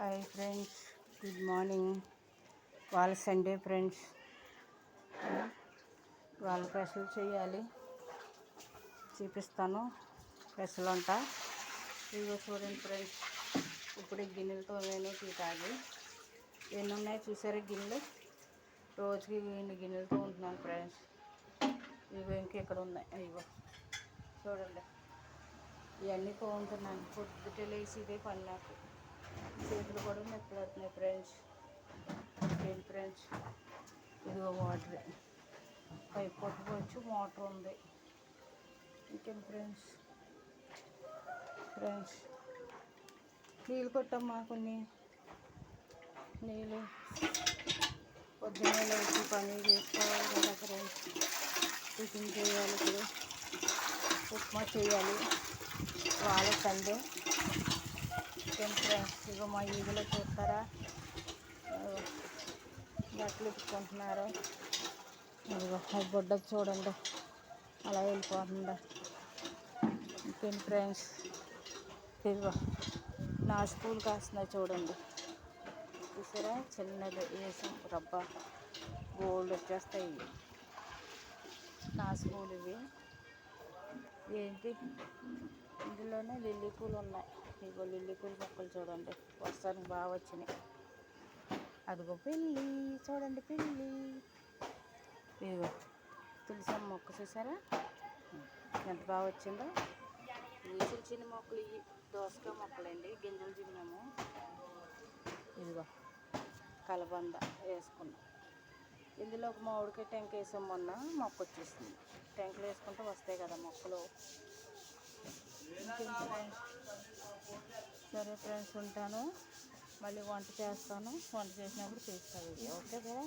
Hi friends, good morning. వాళ్ళ Sunday friends. వాళ్ళ పెసలు చేయాలి, చూపిస్తాను. పెసలు వంట ఇదిగో చూడండి ఫ్రెండ్స్. ఇప్పుడు గిన్నెలతో నేను టీ తాగి ఎన్ని ఉన్నాయి చూసారా గిన్నెలు. రోజుకి ఇన్ని గిన్నెలతో ఉంటున్నాను ఫ్రెండ్స్. ఇదిగో ఇంకెక్కడ ఉన్నాయి, ఇదిగో చూడండి. ఇవన్నీ తోముతున్నాను. పొద్దుటే లేచి ఇదే పని నాకు. చేతులు కూడా నొప్పులుతున్నాయి ఫ్రెండ్స్. ఇంకేంటి ఫ్రెండ్స్, ఇదిగో వాటర్ పైప్ కొట్టుకోవచ్చు, మోటార్ ఉంది. ఇంకేంటి ఫ్రెండ్స్. నీళ్ళు కొట్టమ్మా, కొన్ని నీళ్ళు. పొద్దున్నే లేచి పని చేసుకోవాలి కదా ఫ్రెండ్స్. టిఫిన్ చేయాలి, ఇప్పుడు ఉప్మా చేయాలి. వాళ్ళ సండే. ఇంకేంటి ఫ్రెండ్స్, ఇగో మా ఈగలో చూస్తారా, బట్టలు ఇప్పుకుంటున్నారు. ఇదిగో ఆ బొడ్డకు చూడండి, అలా వెళ్ళిపోతుందా. ఇంకేంటి ఫ్రెండ్స్, ఇదిగో నాసు పూలు కాస్తున్నాయి చూడండి. చూసారా, చిన్నది వేసాం రబ్బా, గోల్డ్ వచ్చేస్తాయి. నాసు పూలు ఇవి ఏంటి, ఇందులోనే లిల్లీ పూలు ఉన్నాయి. ఇగో లిల్లీ పూలు మొక్కలు చూడండి, వర్షానికి బాగా వచ్చినాయి. అదిగో పిల్లి చూడండి, పిల్లి. ఇదిగో తులసమ్మ మొక్క చూసారా, ఎంత బాగా వచ్చిందో. ఇవి చిన్న చిన్న మొక్కలు, ఇవి దోసకాయ మొక్కలండి, గింజలు చిన్నాము. ఇదిగో కలబంద వేసుకున్నాం. ఇందులో ఒక మామిడికాయ టెంక వేసాం, మొన్న మొక్క వచ్చేసింది. టెంకలు వేసుకుంటే వస్తాయి కదా మొక్కలు. సరే ఫ్రెండ్స్, ఉంటాను. మళ్ళీ వంట చేస్తాను. వంట చేసినప్పుడు చూస్తాను వీడియో. ఓకే కదా.